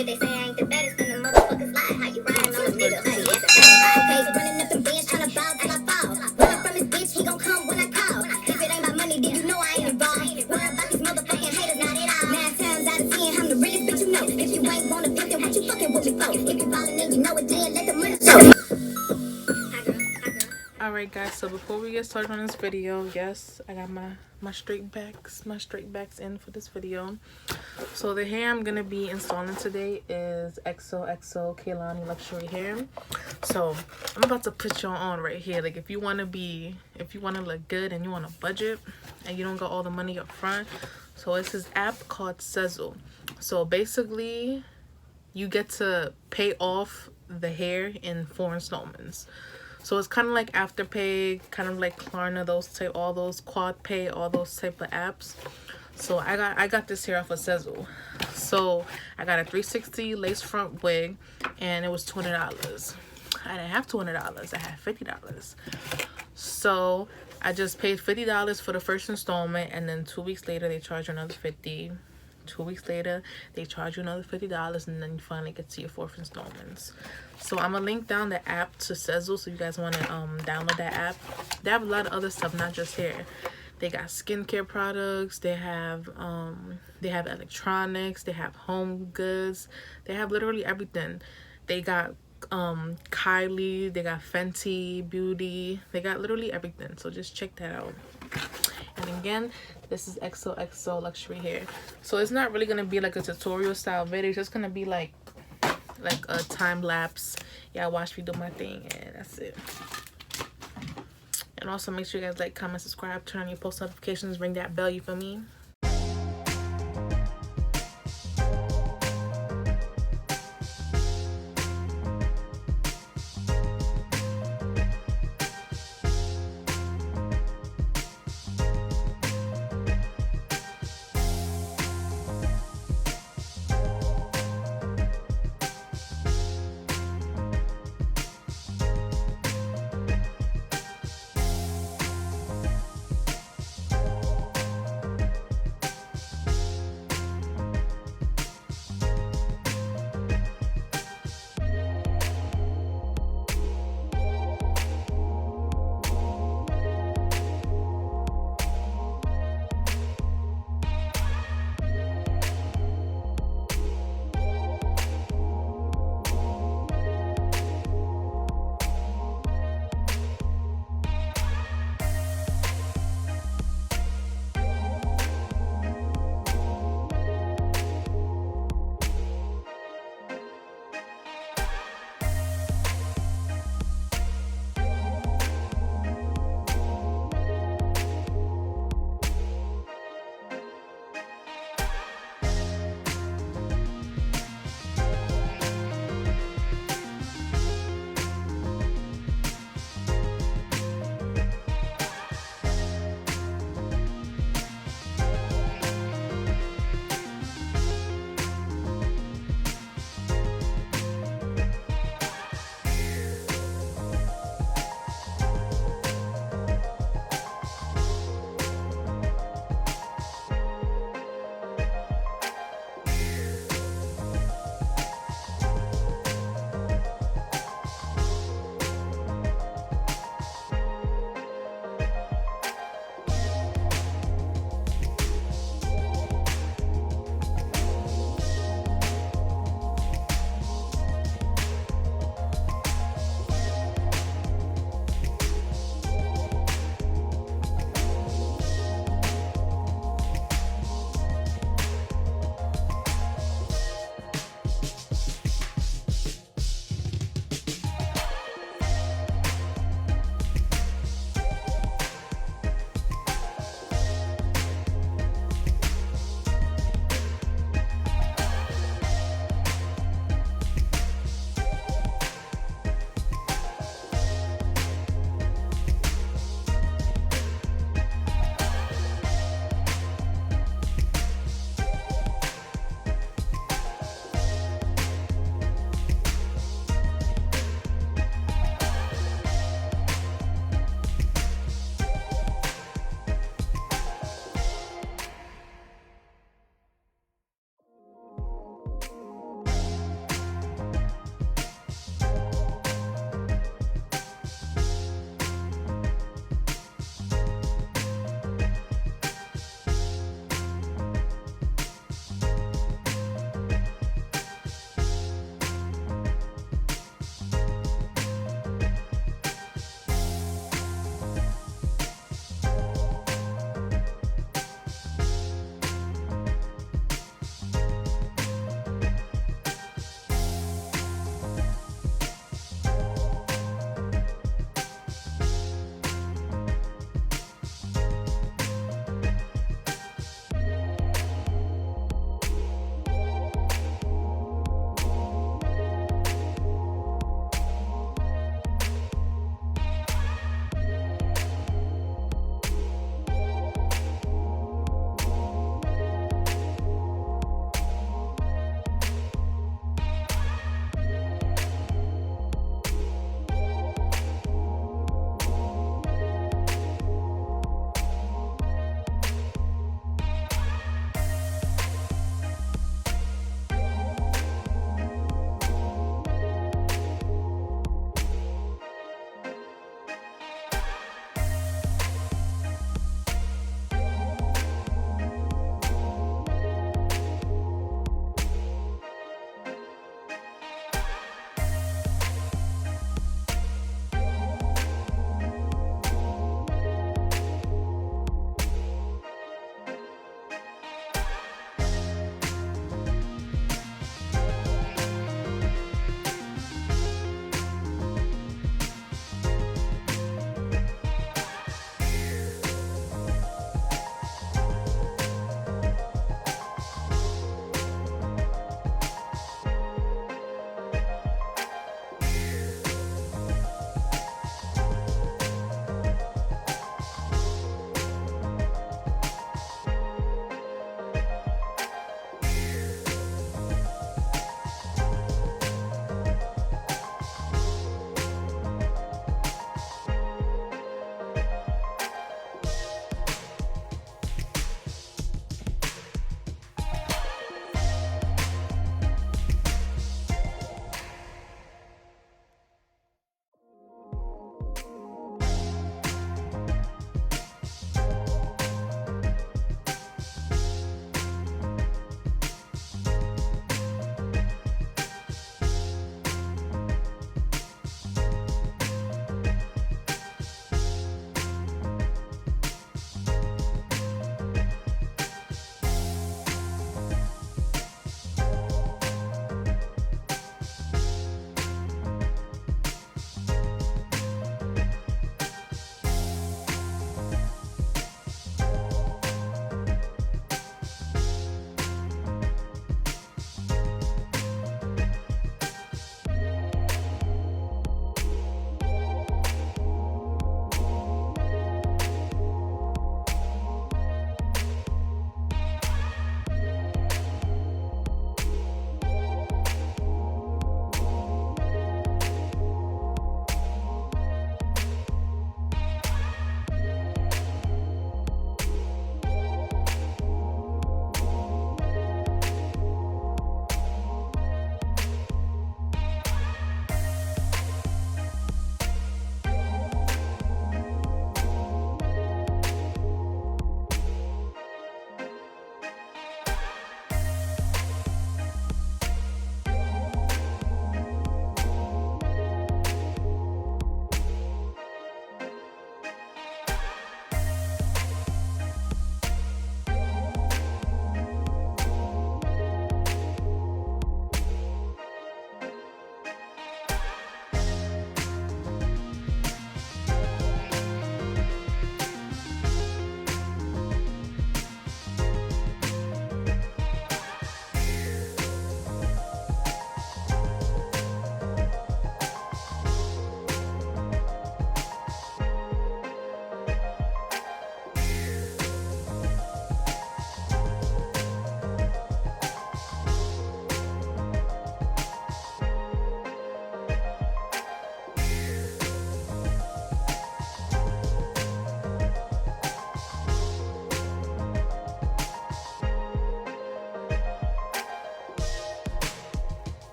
If they say I ain't the baddest, then the motherfuckers lie. How you riding on the nigga? Hey, it's the same. Okay, running up them bands, tryna bow till I fall. Running from his bitch, he gon' come when I call. If it ain't my money, then you know I ain't involved. Worry about these motherfucking haters, not at all. 9 times out of 10, I'm the realest bitch you know. If you ain't wanna fit, then what you fucking with me for? If you ballin' and you know it, then let the money show. Alright guys, so before we get started on this video, yes, I got my straight backs in for this video. So the hair I'm gonna be installing today is XoXoKalani luxury hair. So I'm about to put y'all on right here. Like if you wanna look good and you want a budget and you don't got all the money up front, so it's this app called Sezzle. So basically you get to pay off the hair in 4 installments. So it's kind of like Afterpay, kind of like Klarna, all those Quad Pay, all those type of apps. So I got this hair off of Sezzle. So I got a 360 lace front wig, and it was $200. I didn't have $200. I had $50. So I just paid $50 for the first installment, and then 2 weeks later they charge you another $50. 2 weeks later they charge you another $50, and then you finally get to your 4th installments. So I'm gonna link down the app to Sezzle, so you guys want to download that app. They have a lot of other stuff, not just hair. They got skincare products, they have electronics, they have home goods, they have literally everything. They got Kylie, they got Fenty Beauty, they got literally everything. So just check that out. And again, this is XoXo luxury hair. So it's not really gonna be like a tutorial style video. It's just gonna be like a time lapse. Yeah, watch me do my thing, and that's it. And also make sure you guys like, comment, subscribe, turn on your post notifications, ring that bell, you feel me?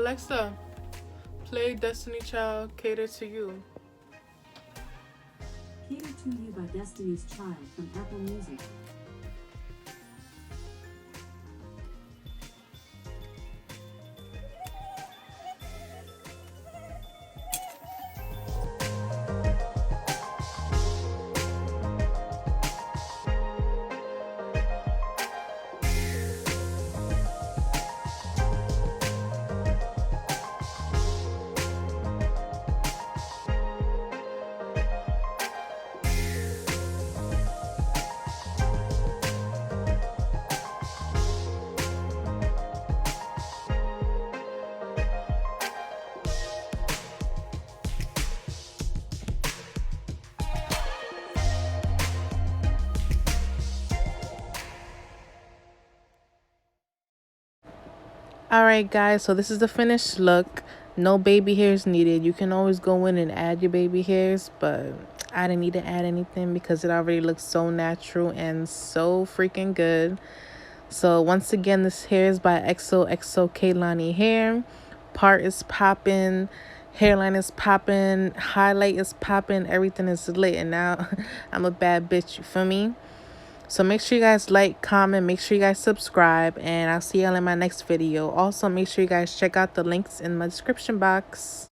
Alexa, play Destiny Child Cater to You. Cater to You by Destiny's Child from Apple Music. Alright guys, so this is the finished look. No baby hairs needed. You can always go in and add your baby hairs, but I didn't need to add anything because it already looks so natural and so freaking good. So once again, this hair is by XoXoKalani hair. Part is popping, hairline is popping, highlight is popping, everything is lit, and now I'm a bad bitch, you feel me? So make sure you guys like, comment, make sure you guys subscribe, and I'll see y'all in my next video. Also, make sure you guys check out the links in my description box.